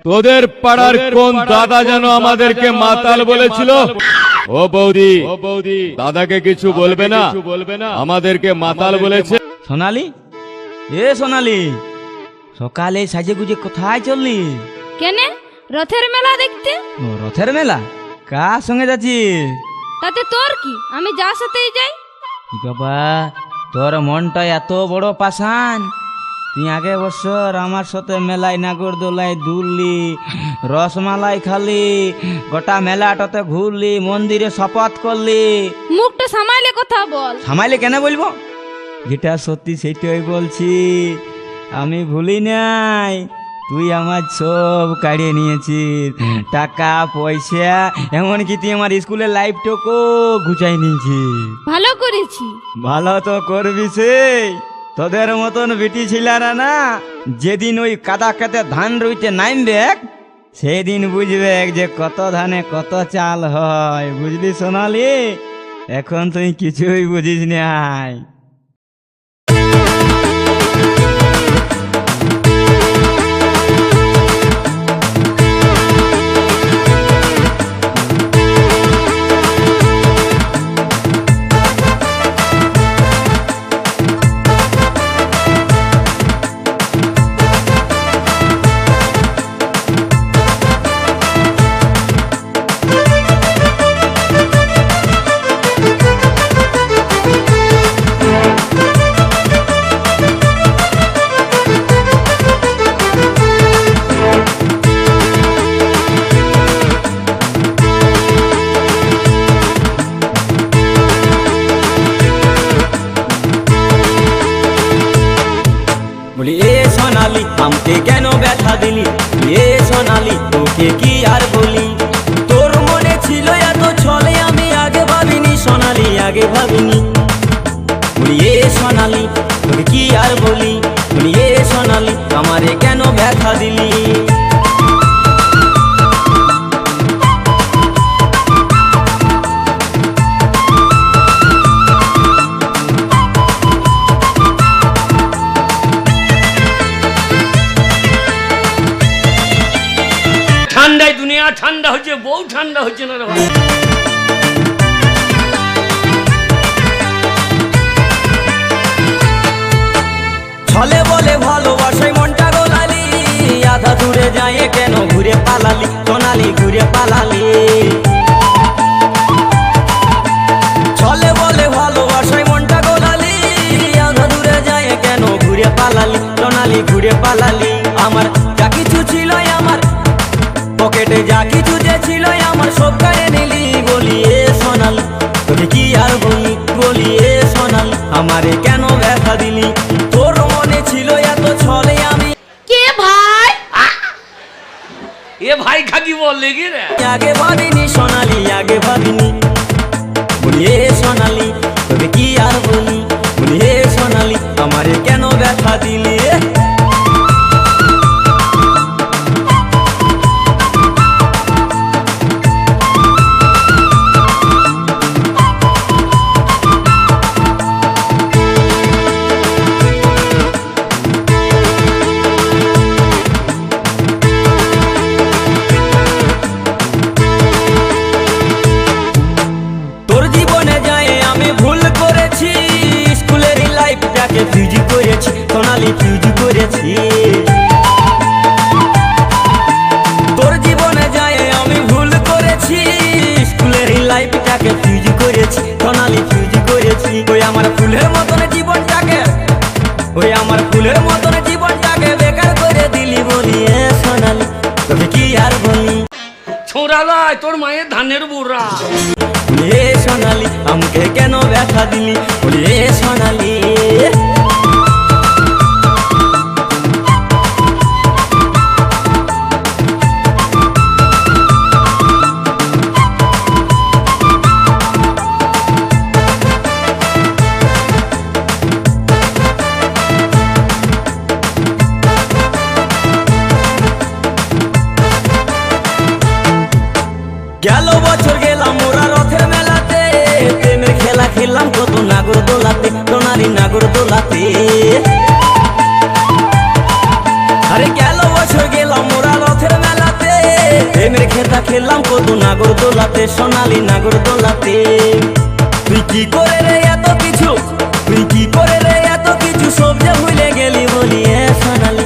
তোদের পাড়ার কোন দাদা যেন আমাদেরকে মাতাল বলেছিল? ও বৌদি, দাদাকে কিছু বলবে না, আমাদেরকে মাতাল বলেছে। সোনালি, এ সোনালি, সকালে সাজে গুজে কোথায় চললি? কেনে? রথের মেলা দেখতে। ও, রথের মেলা? কার সঙ্গে যাচ্ছিস? তাতে তোর কি, আমি যার সাথেই যাই। বাবা, তোর মনটা এত বড় পাষাণ। তুই আগে বছর আমার সাথে মেলায় নাগরদোলায় দুললি, রসমালাই খালি, গোটা মেলাটাতে ঘুরলি, মন্দিরে শপথ করলি। মুখটা সামাইলে কথা বল। সামাইলে কেন বলবো? যেটা সত্যি সেটাই বলছি। আমি ভুলি নাই, তুই আমার সব কাড়িয়ে নিয়েছিস, টাকা পয়সা, এমনকি তুই আমার স্কুলের লাইফটাকে ঘুচাই নিয়েছিস। ভালো করেছি। ভালো তো করবি সেই। তোদের মতন বেটি ছিলারা না, যেদিন ওই কাদা খেতে ধান রুইতে নামবে, সেদিন বুঝবে যে কত ধানে কত চাল হয়। বুঝলি সোনালি? এখন তুই কিছুই বুঝিস নাই। বলি এ সোনালি, আমাকে কেন ব্যথা দিলি? এ সোনালি, তোকে কি আর বলি? তোর মনে ছিল এত ছলে, আমি আগে ভাবিনি সোনালি, আগে ভাবিনি। বলি এ সোনালি, তোকে কি আর বলি? বলি এ সোনালি, আমারে কেন ব্যথা দিলি? ঠান্ডায় দুনিয়া ঠান্ডা হচ্ছে, বউ ঠান্ডা হচ্ছে না রে ভাই। ছলে বলে ভালোবাসায় মনটা গোলালি, আধা দূরে যায় কেন ঘুরে পালালি সোনালি, ঘুরে পালালি। ছলে বলে ভালোবাসায় মনটা গোলালি, আধা দূরে যায় কেন ঘুরে পালালি সোনালি, ঘুরে পালালি। আমার যা কিছু ছিল, আমার পকেটে যা কিছু যে ছিল, আমার সব গায়ে নিলি। বলি এ সোনালি, তোকে কি আর বলি? বলি এ সোনালি, আমারে কেন ব্যথা দিলি? তোর মনে ছিল এত ছলে, আমি কে ভাই? এ ভাই খাকি বল লেগে রে। আগে ভাবিনি সোনালি, আগে ভাবিনি। বলি এ সোনালি, তোকে কি আর বলি? বলি এ সোনালি, আমারে কেন ব্যথা দিলি? তোর জীবনে যায় আমি ভুল করেছি, স্কুলের লাইফটাকে ফিউজ করেছি সোনালি, ফিউজ করেছি। তোর জীবনে যায় আমি ভুল করেছি, স্কুলের লাইফটাকে ফিউজ করেছি সোনালি, ফিউজ করেছি। ওই আমার ফুলের মতন জীবনটাকে, ওই আমার ফুলের মতন জীবনটাকে বেকার করে দিলি। বলি এ সোনালি, তোকে কি আর বলি? ছোড়া লয়, তোর মায়ের ধানের বুড়া। এ সোনালি, আমাকে কেন ব্যথা দিলি? বলি এ সোনালি। গেল বছর গেলাম মোরা রথের মেলাতে, প্রেমের খেলা খেললাম কত নাগরদোলাতে সোনালি, নাগরদোলাতে। আরে গেল বছর গেলাম মোরা রথের মেলা। প্রেমের খেতা খেললাম কত নাগর দোলাতে, সোনালি নাগর দোলাতে। তুই কি করে রে এত কিছু, তুই কি করে রে এত কিছু, সব যে ভুলে গেলি বলি এ সোনালি।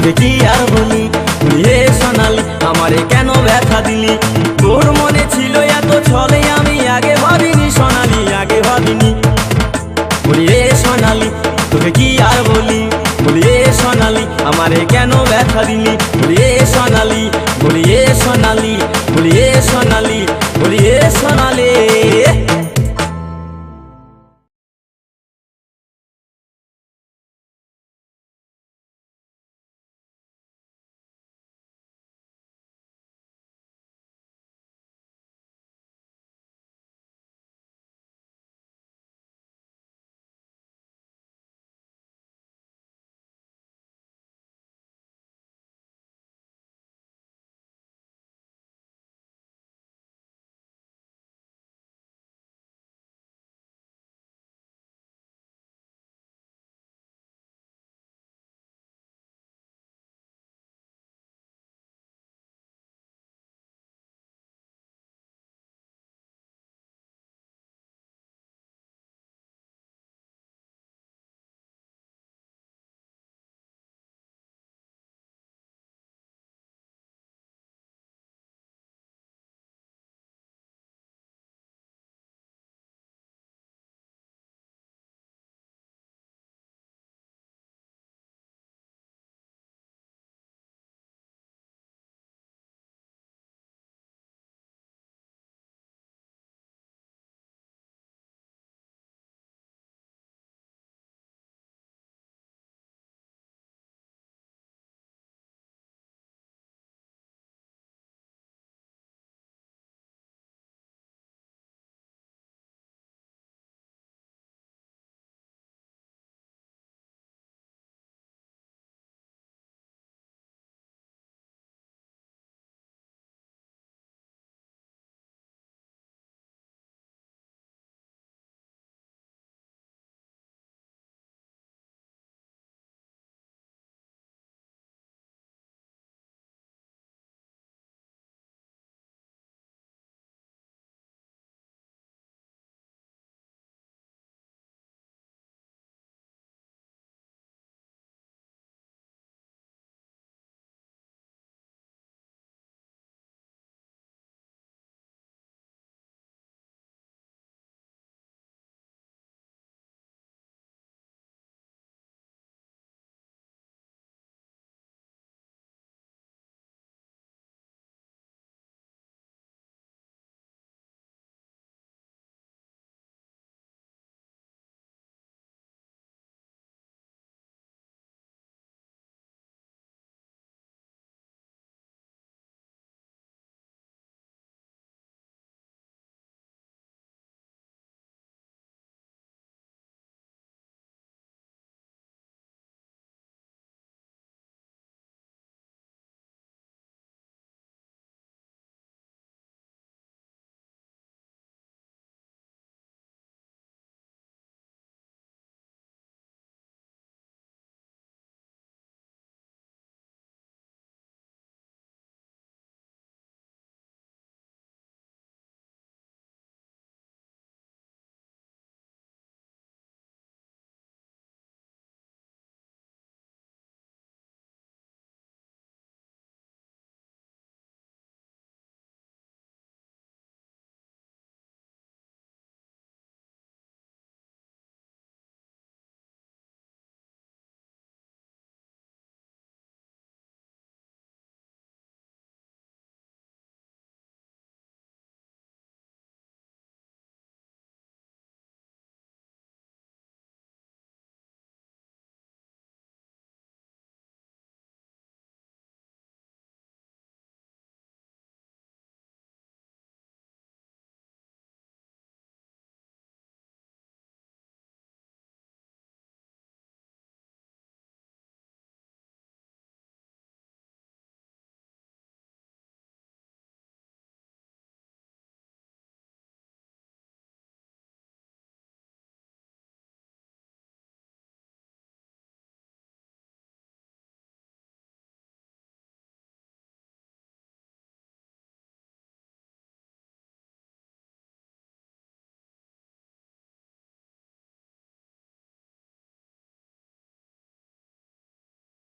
তুই কি আর বলি তুই এ সোনালি, আমারে কেন ব্যথা দিলি? তোর মনে ছিল এত ছলে, আমি আগে ভাবিনি সোনালি, আগে ভাবিনি। বলি এ সোনালি তোকে কি আর বলি, বলি এ সোনালি আমারে কেন ব্যথা দিলি? বলি এ সোনালি, বলি এ সোনালি, বলি এ সোনালি, বলি এ সোনালি।